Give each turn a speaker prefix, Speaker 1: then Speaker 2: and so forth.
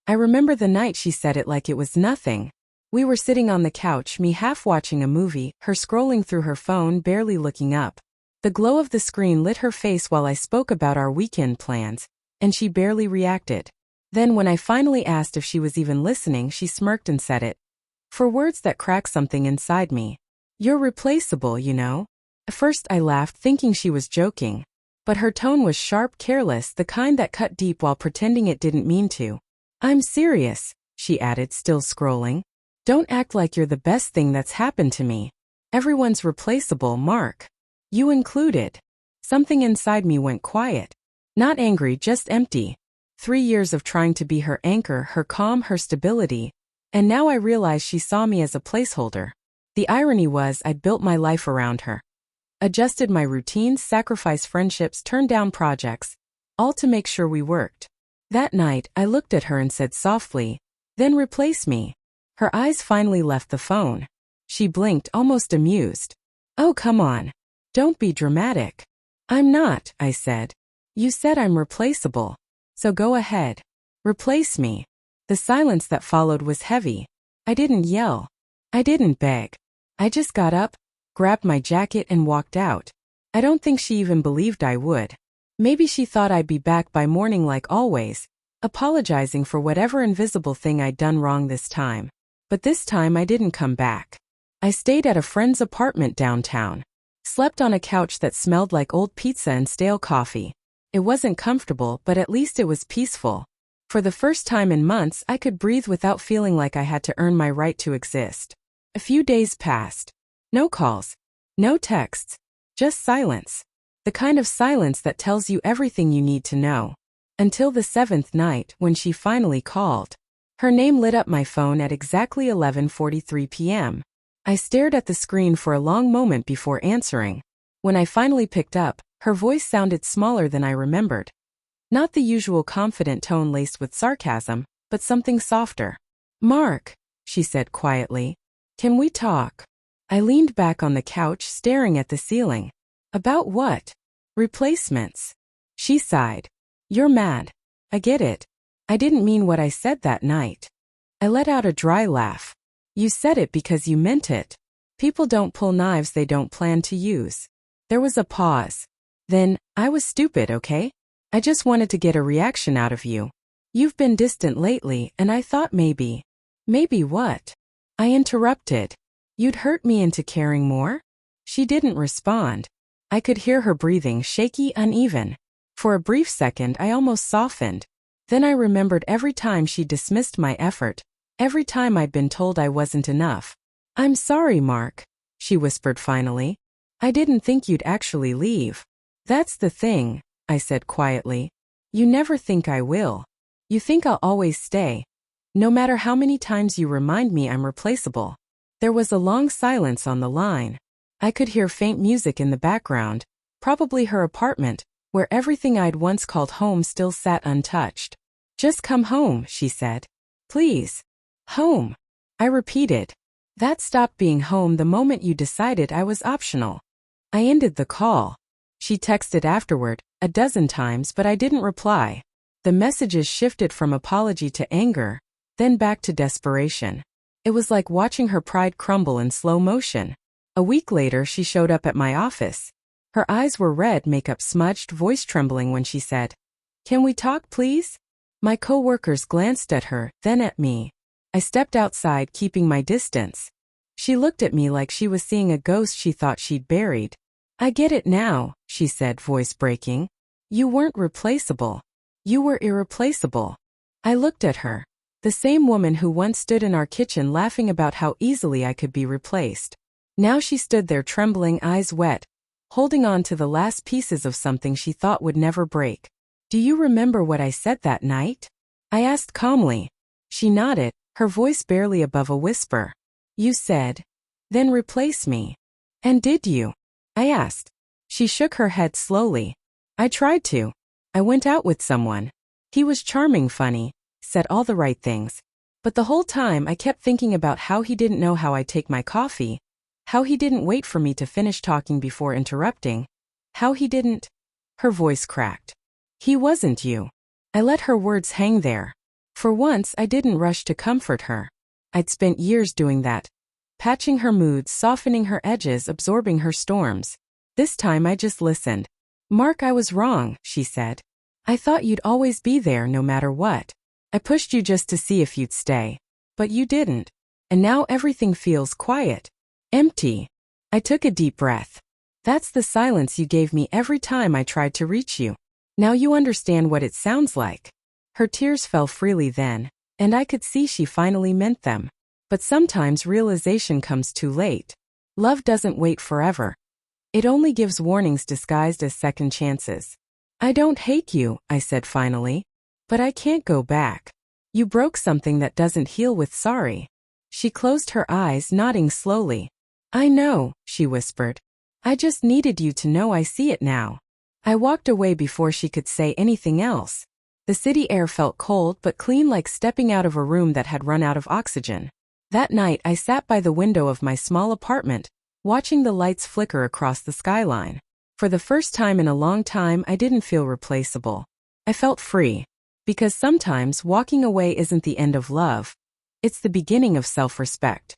Speaker 1: I remember the night she said it like it was nothing. We were sitting on the couch, me half watching a movie, her scrolling through her phone, barely looking up. The glow of the screen lit her face while I spoke about our weekend plans, and she barely reacted. Then when I finally asked if she was even listening, she smirked and said it. For words that cracked something inside me. You're replaceable, you know. At first I laughed, thinking she was joking. But her tone was sharp, careless, the kind that cut deep while pretending it didn't mean to. I'm serious, she added, still scrolling. Don't act like you're the best thing that's happened to me. Everyone's replaceable, Mark. You included. Something inside me went quiet. Not angry, just empty. 3 years of trying to be her anchor, her calm, her stability. And now I realized she saw me as a placeholder. The irony was I'd built my life around her. Adjusted my routines, sacrificed friendships, turned down projects. All to make sure we worked. That night, I looked at her and said softly, "Then replace me." Her eyes finally left the phone. She blinked, almost amused. "Oh, come on. Don't be dramatic." "I'm not," I said. "You said I'm replaceable. So go ahead. Replace me." The silence that followed was heavy. I didn't yell. I didn't beg. I just got up, grabbed my jacket and walked out. I don't think she even believed I would. Maybe she thought I'd be back by morning like always, apologizing for whatever invisible thing I'd done wrong this time. But this time I didn't come back. I stayed at a friend's apartment downtown. Slept on a couch that smelled like old pizza and stale coffee. It wasn't comfortable, but at least it was peaceful. For the first time in months, I could breathe without feeling like I had to earn my right to exist. A few days passed. No calls. No texts. Just silence. The kind of silence that tells you everything you need to know. Until the 7th night, when she finally called. Her name lit up my phone at exactly 11:43 p.m. I stared at the screen for a long moment before answering. When I finally picked up, her voice sounded smaller than I remembered. Not the usual confident tone laced with sarcasm, but something softer. "Mark," she said quietly. "Can we talk?" I leaned back on the couch, staring at the ceiling. "About what?" "Replacements." She sighed. "You're mad. I get it. I didn't mean what I said that night." I let out a dry laugh. "You said it because you meant it. People don't pull knives they don't plan to use." There was a pause. Then, "I was stupid, okay? I just wanted to get a reaction out of you. You've been distant lately, and I thought maybe." "Maybe what?" I interrupted. "You'd hurt me into caring more?" She didn't respond. I could hear her breathing, shaky, uneven. For a brief second, I almost softened. Then I remembered every time she dismissed my effort, every time I'd been told I wasn't enough. "I'm sorry, Mark," she whispered finally. "I didn't think you'd actually leave." "That's the thing," I said quietly. "You never think I will. You think I'll always stay. No matter how many times you remind me I'm replaceable." There was a long silence on the line. I could hear faint music in the background, probably her apartment, where everything I'd once called home still sat untouched. "Just come home," she said. "Please." "Home," I repeated. "That stopped being home the moment you decided I was optional." I ended the call. She texted afterward, a dozen times, but I didn't reply. The messages shifted from apology to anger, then back to desperation. It was like watching her pride crumble in slow motion. A week later, she showed up at my office. Her eyes were red, makeup smudged, voice trembling when she said, "Can we talk, please?" My coworkers glanced at her, then at me. I stepped outside, keeping my distance. She looked at me like she was seeing a ghost she thought she'd buried. "I get it now," she said, voice breaking. "You weren't replaceable. You were irreplaceable." I looked at her. The same woman who once stood in our kitchen laughing about how easily I could be replaced. Now she stood there trembling, eyes wet, holding on to the last pieces of something she thought would never break. "Do you remember what I said that night?" I asked calmly. She nodded, her voice barely above a whisper. "You said, 'Then replace me.'" "And did you?" I asked. She shook her head slowly. "I tried to. I went out with someone. He was charming, funny, said all the right things. But the whole time I kept thinking about how he didn't know how I take my coffee, how he didn't wait for me to finish talking before interrupting, how he didn't—" Her voice cracked. "He wasn't you." I let her words hang there. For once, I didn't rush to comfort her. I'd spent years doing that. Patching her moods, softening her edges, absorbing her storms. This time I just listened. "Mark, I was wrong," she said. "I thought you'd always be there no matter what. I pushed you just to see if you'd stay. But you didn't. And now everything feels quiet. Empty." I took a deep breath. "That's the silence you gave me every time I tried to reach you. Now you understand what it sounds like." Her tears fell freely then, and I could see she finally meant them. But sometimes realization comes too late. Love doesn't wait forever. It only gives warnings disguised as second chances. "I don't hate you," I said finally. "But I can't go back. You broke something that doesn't heal with sorry." She closed her eyes, nodding slowly. "I know," she whispered. "I just needed you to know I see it now." I walked away before she could say anything else. The city air felt cold but clean, like stepping out of a room that had run out of oxygen. That night I sat by the window of my small apartment, watching the lights flicker across the skyline. For the first time in a long time, I didn't feel replaceable. I felt free. Because sometimes walking away isn't the end of love. It's the beginning of self-respect.